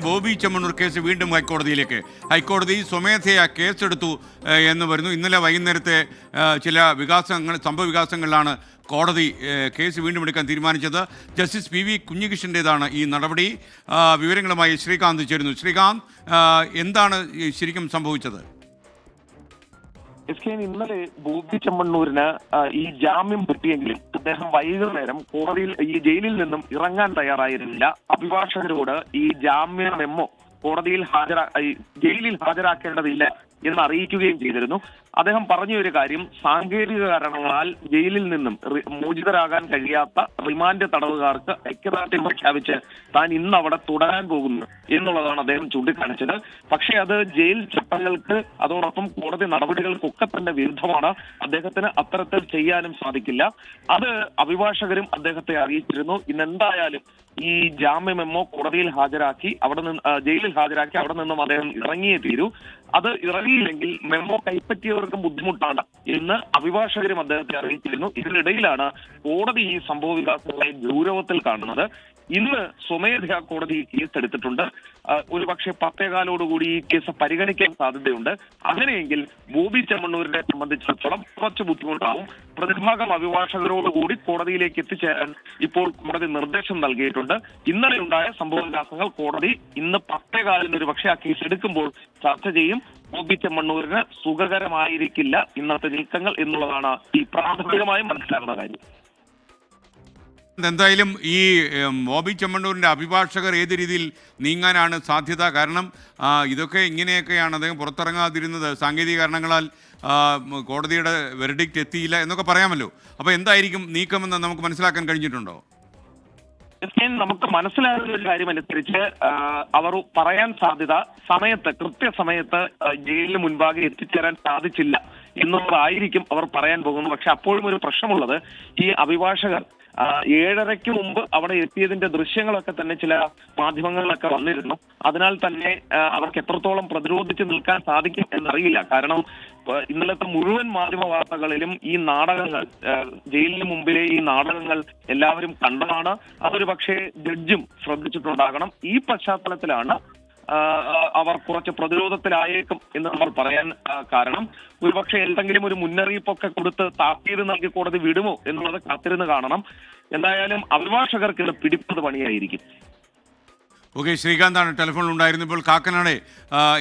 Bobby Chemmanur case വീണ്ടും ഹൈക്കോടതിയിലേക്ക്. ഹൈക്കോടതി സ്വമേധയാ കേസെടുത്തു എന്ന് വരുന്നു. ഇന്നലെ വൈകുന്നേരത്തെ ചില സംഭവ വികാസങ്ങളിലാണ് കോടതി കേസ് വീണ്ടും എടുക്കാൻ തീരുമാനിച്ചത്. ജസ്റ്റിസ് പി വി കുഞ്ഞികൃഷ്ണൻ്റേതാണ് ഈ നടപടി. വിവരങ്ങളുമായി ശ്രീകാന്ത് ചേരുന്നു. ശ്രീകാന്ത്, എന്താണ് ശരിക്കും സംഭവിച്ചത്? ഇന്നലെ ബോബി ചെമ്മണ്ണൂരിന് ഈ ജാമ്യം കിട്ടിയെങ്കിലും അദ്ദേഹം വൈകുന്നേരം കോടതിയിൽ ഈ ജയിലിൽ നിന്നും ഇറങ്ങാൻ തയ്യാറായിരുന്നില്ല. അഭിഭാഷകരോട് ഈ ജാമ്യ മെമ്മോ കോടതിയിൽ ജയിലിൽ ഹാജരാക്കേണ്ടതില്ല എന്ന് അറിയിക്കുകയും ചെയ്തിരുന്നു. അദ്ദേഹം പറഞ്ഞ ഒരു കാര്യം, സാങ്കേതിക കാരണങ്ങളാൽ ജയിലിൽ നിന്നും മോചിതരാകാൻ കഴിയാത്ത റിമാൻഡ് തടവുകാർക്ക് ഐക്യദാർഢ്യം പ്രഖ്യാപിച്ച് താൻ ഇന്ന് അവിടെ തുടരാൻ പോകുന്നു എന്നുള്ളതാണ് അദ്ദേഹം ചൂണ്ടിക്കാണിച്ചത്. പക്ഷേ അത് ജയിൽ ചട്ടങ്ങൾക്ക് അതോടൊപ്പം കോടതി നടപടികൾക്കൊക്കെ തന്നെ വിരുദ്ധമാണ്. അദ്ദേഹത്തിന് അത്തരത്തിൽ ചെയ്യാനും സാധിക്കില്ല. അത് അഭിഭാഷകരും അദ്ദേഹത്തെ അറിയിച്ചിരുന്നു. ഇന്നെന്തായാലും ഈ ജാമ്യ മെമ്മോ കോടതിയിൽ ഹാജരാക്കി ജയിലിൽ ഹാജരാക്കി അവിടെ നിന്നും അദ്ദേഹം ഇറങ്ങിയേ തീരൂ. അത് ഇറങ്ങിയില്ലെങ്കിൽ മെമ്മോ കൈപ്പറ്റിയവർക്കും ബുദ്ധിമുട്ടാണ് എന്ന് അഭിഭാഷകരും അദ്ദേഹത്തെ അറിയിച്ചിരുന്നു. ഇതിനിടയിലാണ് കോടതി ഈ സംഭവ വികാസങ്ങളെ ഗൗരവത്തിൽ കാണുന്നത്. ഇന്ന് സ്വമേധയാ കോടതി കേസ് എടുത്തിട്ടുണ്ട്. ഒരുപക്ഷെ 10:15 ഈ കേസ് പരിഗണിക്കാൻ സാധ്യതയുണ്ട്. അങ്ങനെയെങ്കിൽ ബോബി ചെമ്മണ്ണൂരിനെ സംബന്ധിച്ചിടത്തോളം കുറച്ച് ബുദ്ധിമുട്ടാവും. പ്രതിഭാഗം അഭിഭാഷകരോടുകൂടി കോടതിയിലേക്ക് എത്തിച്ചേരാൻ ഇപ്പോൾ കോടതി നിർദ്ദേശം നൽകിയിട്ടുണ്ട്. ഇന്നലെ ഉണ്ടായ സംഭവ വികാസങ്ങൾ കോടതി ഇന്ന് 10:15 ഒരുപക്ഷെ ആ കേസ് എടുക്കുമ്പോൾ ചർച്ച ചെയ്യും. ബോബി ചെമ്മണ്ണൂരിന് സുഖകരമായിരിക്കില്ല ഇന്നത്തെ നീക്കങ്ങൾ എന്നുള്ളതാണ് ഈ പ്രാഥമികമായി മനസ്സിലാക്കുന്ന കാര്യം. എന്തായാലും ഈ ബോബി ചെമ്മണ്ണൂരിൻ്റെ അഭിഭാഷകർ ഏത് രീതിയിൽ നീങ്ങാനാണ് സാധ്യത? കാരണം ഇതൊക്കെ ഇങ്ങനെയൊക്കെയാണ് അദ്ദേഹം പുറത്തിറങ്ങാതിരുന്നത്, സാങ്കേതിക കാരണങ്ങളാൽ കോടതിയുടെ വെർഡിക്റ്റ് എത്തിയില്ല എന്നൊക്കെ പറയാമല്ലോ. അപ്പോൾ എന്തായിരിക്കും നീക്കമെന്ന് നമുക്ക് മനസ്സിലാക്കാൻ കഴിഞ്ഞിട്ടുണ്ടോ? നമുക്ക് മനസ്സിലാകുന്ന ഒരു കാര്യം അനുസരിച്ച് അവർ പറയാൻ സാധ്യത കൃത്യസമയത്ത് ജയിലിന് മുൻപാകെ എത്തിച്ചേരാൻ സാധിച്ചില്ല എന്നുള്ളതായിരിക്കും അവർ പറയാൻ പോകുന്നത്. പക്ഷെ അപ്പോഴും ഒരു പ്രശ്നമുള്ളത്, ഈ അഭിഭാഷകർ 7:30 മുമ്പ് അവിടെ എത്തിയതിന്റെ ദൃശ്യങ്ങളൊക്കെ തന്നെ ചില മാധ്യമങ്ങളിലൊക്കെ വന്നിരുന്നു. അതിനാൽ തന്നെ അവർക്ക് എത്രത്തോളം പ്രതിരോധിച്ച് നിൽക്കാൻ സാധിക്കും എന്നറിയില്ല. കാരണം ഇന്നലത്തെ മുഴുവൻ മാധ്യമ വാർത്തകളിലും ഈ നാടകങ്ങൾ, ജയിലിന് മുമ്പിലെ ഈ നാടകങ്ങൾ എല്ലാവരും കണ്ടതാണ്. അതൊരു പക്ഷേ ജഡ്ജും ശ്രദ്ധിച്ചിട്ടുണ്ടാകണം. ഈ പശ്ചാത്തലത്തിലാണ് അവർ കുറച്ച് പ്രതിരോധത്തിലായേക്കും എന്ന് നമ്മൾ പറയാൻ കാരണം. ഒരുപക്ഷെ എന്തെങ്കിലും ഒരു മുന്നറിയിപ്പൊക്കെ കൊടുത്ത് താക്കീത് നൽകി കോടതി വിടുമോ എന്നുള്ളത് കാത്തിരുന്ന് കാണണം. എന്തായാലും അഭിഭാഷകർക്ക് ഇത് പിടിപ്പത് പണിയായിരിക്കും. ഓക്കെ, ശ്രീകാന്താണ് ടെലിഫോണിൽ ഉണ്ടായിരുന്നു. ഇപ്പോൾ കാക്കനാട്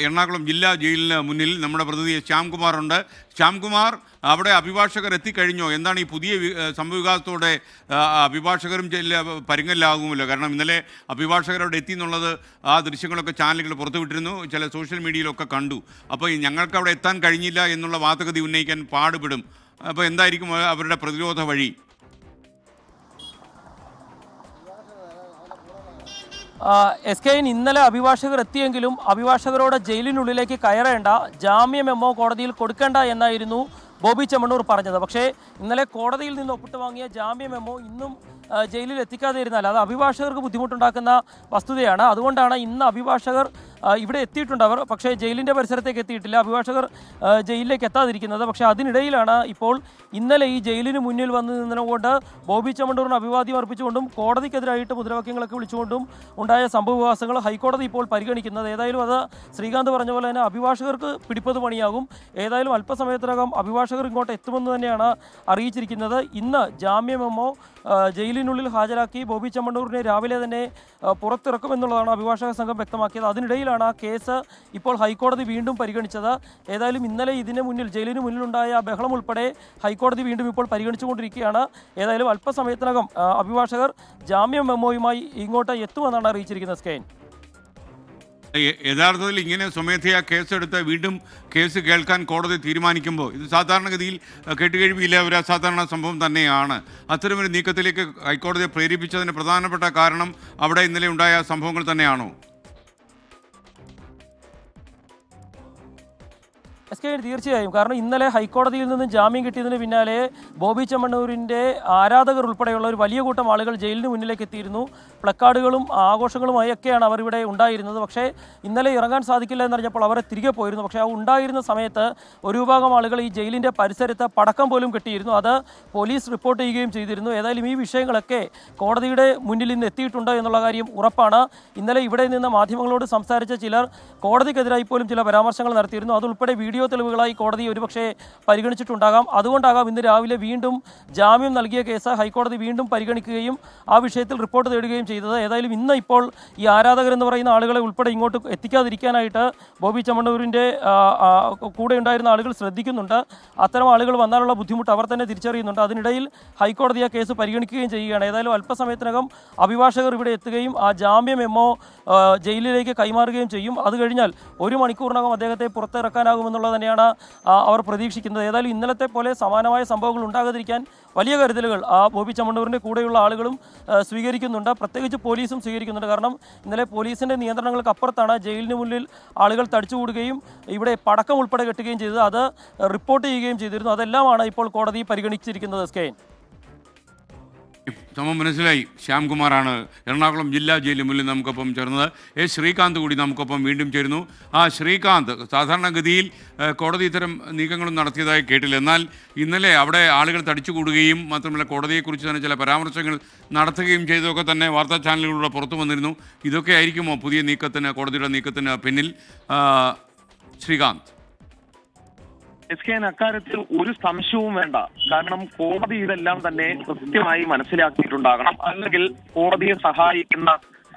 എറണാകുളം ജില്ലാ ജയിലിന് മുന്നിൽ നമ്മുടെ പ്രതിനിധി ശ്യാംകുമാർ ഉണ്ട്. ശ്യാംകുമാർ, അവിടെ അഭിഭാഷകർ എത്തിക്കഴിഞ്ഞോ? എന്താണ് ഈ പുതിയ സംഭവവികാസത്തോടെ അഭിഭാഷകരും പരുങ്ങലിലാകുമല്ലോ? കാരണം ഇന്നലെ അഭിഭാഷകർ അവിടെ എത്തി എന്നുള്ളത് ആ ദൃശ്യങ്ങളൊക്കെ ചാനലുകൾ പുറത്തുവിട്ടിരുന്നു, ചില സോഷ്യൽ മീഡിയയിലൊക്കെ കണ്ടു. അപ്പോൾ ഞങ്ങൾക്ക് അവിടെ എത്താൻ കഴിഞ്ഞില്ല എന്നുള്ള വാദഗതി ഉന്നയിക്കാൻ പാടുപെടും. അപ്പോൾ എന്തായിരിക്കും അവരുടെ പ്രതിരോധ വഴി? SKN ഇന്നലെ അഭിഭാഷകർ എത്തിയെങ്കിലും അഭിഭാഷകരോട് ജയിലിനുള്ളിലേക്ക് കയറേണ്ട, ജാമ്യ മെമ്മോ കോടതിയിൽ കൊടുക്കേണ്ട എന്നായിരുന്നു ബോബി ചെമ്മണ്ണൂർ പറഞ്ഞത്. പക്ഷേ ഇന്നലെ കോടതിയിൽ നിന്ന് ഒപ്പിട്ട് വാങ്ങിയ ജാമ്യ മെമ്മോ ഇന്നും ജയിലിൽ എത്തിക്കാതെ ഇരുന്നാൽ അത് അഭിഭാഷകർക്ക് ബുദ്ധിമുട്ടുണ്ടാക്കുന്ന വസ്തുതയാണ്. അതുകൊണ്ടാണ് ഇന്ന് അഭിഭാഷകർ ഇവിടെ എത്തിയിട്ടുണ്ട്. അവർ പക്ഷേ ജയിലിൻ്റെ പരിസരത്തേക്ക് എത്തിയിട്ടില്ല, അഭിഭാഷകർ ജയിലിലേക്ക് എത്താതിരിക്കുന്നത്. പക്ഷേ അതിനിടയിലാണ് ഇപ്പോൾ ഇന്നലെ ഈ ജയിലിന് മുന്നിൽ വന്ന് നിന്നതുകൊണ്ട് ബോബി ചെമ്മണ്ണൂരിന് അഭിവാദ്യം അർപ്പിച്ചുകൊണ്ടും കോടതിക്കെതിരായിട്ട് മുദ്രാവാക്യങ്ങളൊക്കെ വിളിച്ചുകൊണ്ടും ഉണ്ടായ സംഭവവികാസങ്ങൾ ഹൈക്കോടതി ഇപ്പോൾ പരിഗണിക്കുന്നത്. ഏതായാലും അത് ശ്രീകാന്ത് പറഞ്ഞ പോലെ തന്നെ അഭിഭാഷകർക്ക് പിടിപ്പത് പണിയാകും. ഏതായാലും അല്പസമയത്തിനകം അഭിഭാഷകർ ഇങ്ങോട്ട് എത്തുമെന്ന് തന്നെയാണ് അറിയിച്ചിരിക്കുന്നത്. ഇന്ന് ജാമ്യ മെമ്മോ ജയിലിനുള്ളിൽ ഹാജരാക്കി ബോബി ചെമ്മണ്ണൂരിനെ രാവിലെ തന്നെ പുറത്തിറക്കുമെന്നുള്ളതാണ് അഭിഭാഷക സംഘം വ്യക്തമാക്കിയത്. അതിനിടയിലാണ് ആ കേസ് ഇപ്പോൾ ഹൈക്കോടതി വീണ്ടും പരിഗണിച്ചത്. ഏതായാലും ഇന്നലെ ജയിലിന് മുന്നിലുണ്ടായ ബഹളം ഉൾപ്പെടെ ഹൈക്കോടതി വീണ്ടും ഇപ്പോൾ പരിഗണിച്ചുകൊണ്ടിരിക്കുകയാണ്. ഏതായാലും അല്പസമയത്തിനകം അഭിഭാഷകർ ജാമ്യ മെമ്മോയുമായി ഇങ്ങോട്ട് എത്തുമെന്നാണ് അറിയിച്ചിരിക്കുന്നത്. സ്കെയിൻ, യഥാർത്ഥത്തിൽ ഇങ്ങനെ സ്വമേധയാ കേസെടുത്ത് വീണ്ടും കേസ് കേൾക്കാൻ കോടതി തീരുമാനിക്കുമ്പോൾ ഇത് സാധാരണഗതിയിൽ കേട്ടുകഴിവില്ല ഒരു അസാധാരണ സംഭവം തന്നെയാണ്. അത്തരമൊരു നീക്കത്തിലേക്ക് ഹൈക്കോടതിയെ പ്രേരിപ്പിച്ചതിന് പ്രധാനപ്പെട്ട കാരണം അവിടെ ഇന്നലെ ഉണ്ടായ സംഭവങ്ങൾ തന്നെയാണോ? SK തീർച്ചയായും. കാരണം ഇന്നലെ ഹൈക്കോടതിയിൽ നിന്നും ജാമ്യം കിട്ടിയതിന് പിന്നാലെ ബോബി ചെമ്മണ്ണൂരിൻ്റെ ആരാധകർ ഉൾപ്പെടെയുള്ള ഒരു വലിയ കൂട്ടം ആളുകൾ ജയിലിന് മുന്നിലേക്ക് എത്തിയിരുന്നു. പ്ലക്കാർഡുകളും ആഘോഷങ്ങളുമായി ഒക്കെയാണ് അവർ ഇവിടെ ഉണ്ടായിരുന്നത്. പക്ഷേ ഇന്നലെ ഇറങ്ങാൻ സാധിക്കില്ല എന്നറിഞ്ഞപ്പോൾ അവരെ തിരികെ പോയിരുന്നു. പക്ഷേ ആ ഉണ്ടായിരുന്ന സമയത്ത് ഒരു വിഭാഗം ആളുകൾ ഈ ജയിലിൻ്റെ പരിസരത്ത് പടക്കം പോലും കെട്ടിയിരുന്നു. അത് പോലീസ് റിപ്പോർട്ട് ചെയ്യുകയും ചെയ്തിരുന്നു. ഏതായാലും ഈ വിഷയങ്ങളൊക്കെ കോടതിയുടെ മുന്നിൽ ഇന്ന് എത്തിയിട്ടുണ്ട് എന്നുള്ള കാര്യം ഉറപ്പാണ്. ഇന്നലെ ഇവിടെ നിന്ന് മാധ്യമങ്ങളോട് സംസാരിച്ച ചിലർ കോടതിക്കെതിരായി പോലും ചില പരാമർശങ്ങൾ നടത്തിയിരുന്നു. അതുൾപ്പെടെ വീഡിയോ തെളിവുകളായി കോടതി ഒരുപക്ഷെ പരിഗണിച്ചിട്ടുണ്ടാകാം. അതുകൊണ്ടാകാം ഇന്ന് രാവിലെ വീണ്ടും ജാമ്യം നൽകിയ കേസ് ഹൈക്കോടതി വീണ്ടും പരിഗണിക്കുകയും ആ വിഷയത്തിൽ റിപ്പോർട്ട് തേടുകയും ചെയ്തത്. ഏതായാലും ഇന്ന് ഇപ്പോൾ ഈ ആരാധകരെന്ന് പറയുന്ന ആളുകളെ ഉൾപ്പെടെ ഇങ്ങോട്ട് എത്തിക്കാതിരിക്കാനായിട്ട് ബോബി ചെമ്മണ്ണൂരിൻ്റെ കൂടെ ഉണ്ടായിരുന്ന ആളുകൾ ശ്രദ്ധിക്കുന്നുണ്ട്. അത്തരം ആളുകൾ വന്നാലുള്ള ബുദ്ധിമുട്ട് അവർ തന്നെ തിരിച്ചറിയുന്നുണ്ട്. അതിനിടയിൽ ഹൈക്കോടതി ആ കേസ് പരിഗണിക്കുകയും ചെയ്യുകയാണ്. ഏതായാലും അല്പസമയത്തിനകം അഭിഭാഷകർ ഇവിടെ എത്തുകയും ആ ജാമ്യം മെമ്മോ ജയിലിലേക്ക് കൈമാറുകയും ചെയ്യും. അത് കഴിഞ്ഞാൽ 1 മണിക്കൂറിനകം അദ്ദേഹത്തെ പുറത്തിറക്കാനാകുമെന്നുള്ളത് തന്നെയാണ് അവർ പ്രതീക്ഷിക്കുന്നത്. ഏതായാലും ഇന്നലത്തെ പോലെ സമാനമായ സംഭവങ്ങൾ ഉണ്ടാകാതിരിക്കാൻ വലിയ കരുതലുകൾ ബോബി ചെമ്മണ്ണൂരിൻ്റെ കൂടെയുള്ള ആളുകളും സ്വീകരിക്കുന്നുണ്ട്. പ്രത്യേകിച്ച് പോലീസും സ്വീകരിക്കുന്നുണ്ട്. കാരണം ഇന്നലെ പോലീസിൻ്റെ നിയന്ത്രണങ്ങൾക്ക് അപ്പുറത്താണ് ജയിലിന് മുന്നിൽ ആളുകൾ തടിച്ചുകൂടുകയും ഇവിടെ പടക്കം ഉൾപ്പെടെ കെട്ടുകയും ചെയ്തത്. അത് റിപ്പോർട്ട് ചെയ്യുകയും ചെയ്തിരുന്നു. അതെല്ലാമാണ് ഇപ്പോൾ കോടതി പരിഗണിച്ചിരിക്കുന്നത്. സ്കെയിൻ സമം മനസ്സിലായി. ശ്യാംകുമാറാണ് എറണാകുളം ജില്ലാ ജയിലിന് മുന്നിൽ നമുക്കൊപ്പം ചേർന്നത്. ശ്രീകാന്ത് കൂടി നമുക്കൊപ്പം വീണ്ടും ചേരുന്നു. ശ്രീകാന്ത്, സാധാരണഗതിയിൽ കോടതി ഇത്തരം നീക്കങ്ങളും നടത്തിയതായി കേട്ടില്ല. എന്നാൽ ഇന്നലെ അവിടെ ആളുകൾ തടിച്ചുകൂടുകയും മാത്രമല്ല കോടതിയെക്കുറിച്ച് തന്നെ ചില പരാമർശങ്ങൾ നടത്തുകയും ചെയ്തതൊക്കെ തന്നെ വാർത്താ ചാനലുകളിലൂടെ പുറത്തു വന്നിരുന്നു. ഇതൊക്കെ ആയിരിക്കുമോ പുതിയ നീക്കത്തിന്, കോടതിയുടെ നീക്കത്തിന് പിന്നിൽ? ശ്രീകാന്ത്. അക്കാര്യത്തിൽ ഒരു സംശയവും വേണ്ട. കാരണം കോടതി ഇതെല്ലാം തന്നെ കൃത്യമായി മനസ്സിലാക്കിയിട്ടുണ്ടാകണം. അല്ലെങ്കിൽ കോടതിയെ സഹായിക്കുന്ന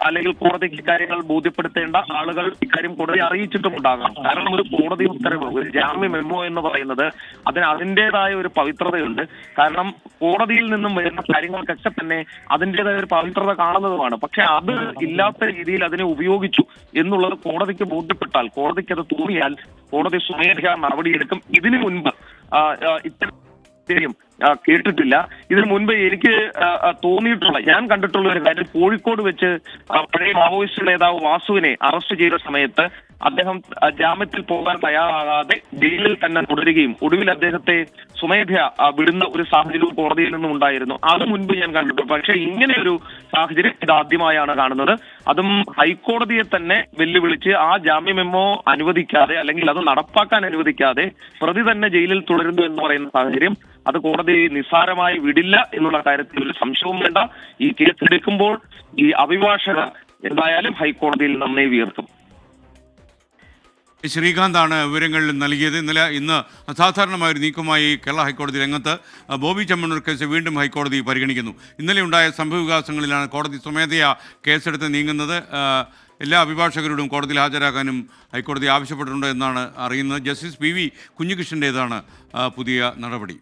അല്ലെങ്കിൽ കോടതിക്ക് ഇക്കാര്യങ്ങൾ ബോധ്യപ്പെടുത്തേണ്ട ആളുകൾ ഇക്കാര്യം കോടതി അറിയിച്ചിട്ടുമുണ്ടാകണം. കാരണം ഒരു കോടതി ഉത്തരവ്, ഒരു ജാമ്യ മെമ്മോ എന്ന് പറയുന്നത് അതിന് അതിൻ്റെതായ ഒരു പവിത്രതയുണ്ട്. കാരണം കോടതിയിൽ നിന്നും വരുന്ന കാര്യങ്ങൾക്കൊക്കെ തന്നെ അതിൻ്റെതായ ഒരു പവിത്രത കാണുന്നതുമാണ്. പക്ഷെ അത് ഇല്ലാത്ത രീതിയിൽ അതിനെ ഉപയോഗിച്ചു എന്നുള്ളത് കോടതിക്ക് ബോധ്യപ്പെട്ടാൽ, കോടതിക്ക് അത് തോന്നിയാൽ കോടതി സ്വമേധയാ നടപടിയെടുക്കും. ഇതിനു മുൻപ് ഇത്തരം കേട്ടിട്ടില്ല. ഇതിനു മുൻപ് എനിക്ക് തോന്നിയിട്ടുള്ള, ഞാൻ കണ്ടിട്ടുള്ള ഒരു കാര്യം, കോഴിക്കോട് വെച്ച് പഴയ മാവോയിസ്റ്റ് നേതാവ് വാസുവിനെ അറസ്റ്റ് ചെയ്ത സമയത്ത് അദ്ദേഹം ജാമ്യത്തിൽ പോകാൻ തയ്യാറാകാതെ ജയിലിൽ തന്നെ തുടരുകയും ഒടുവിൽ അദ്ദേഹത്തെ സ്വമേധയാ വിടുന്ന ഒരു സാഹചര്യവും കോടതിയിൽ നിന്നും ഉണ്ടായിരുന്നു. അത് മുൻപ് ഞാൻ കണ്ടിട്ടുണ്ട്. പക്ഷെ ഇങ്ങനെ ഒരു സാഹചര്യം ഇത് ആദ്യമായാണ് കാണുന്നത്. അതും ഹൈക്കോടതിയെ തന്നെ വെല്ലുവിളിച്ച് ആ ജാമ്യ മെമ്മോ അനുവദിക്കാതെ അല്ലെങ്കിൽ അത് നടപ്പാക്കാൻ അനുവദിക്കാതെ പ്രതി തന്നെ ജയിലിൽ തുടരുന്നു എന്ന് പറയുന്ന സാഹചര്യം അത് കോടതി നിസ്സാരമായി വിടില്ല എന്നുള്ള കാര്യത്തിൽ ഒരു സംശയവും വേണ്ട. ഈ കേസ് എടുക്കുമ്പോൾ ഈ അഭിഭാഷകർ എന്തായാലും ഹൈക്കോടതിയിൽ നന്നേ വീർക്കും. ശ്രീകാന്താണ് വിവരങ്ങൾ നൽകിയത്. ഇന്ന് അസാധാരണമായൊരു നീക്കമായി കേരള ഹൈക്കോടതി രംഗത്ത്. ബോബി ചെമ്മണ്ണൂർ കേസ് വീണ്ടും ഹൈക്കോടതി പരിഗണിക്കുന്നു. ഇന്നലെ ഉണ്ടായ സംഭവവികാസങ്ങളിലാണ് കോടതി സ്വമേധയാ കേസെടുത്ത് നീങ്ങുന്നത്. എല്ലാ അഭിഭാഷകരോടും കോടതിയിൽ ഹാജരാക്കാനും ഹൈക്കോടതി ആവശ്യപ്പെട്ടിട്ടുണ്ട് എന്നാണ് അറിയുന്നത്. ജസ്റ്റിസ് PV കുഞ്ഞികൃഷ്ണൻ്റേതാണ് പുതിയ നടപടി.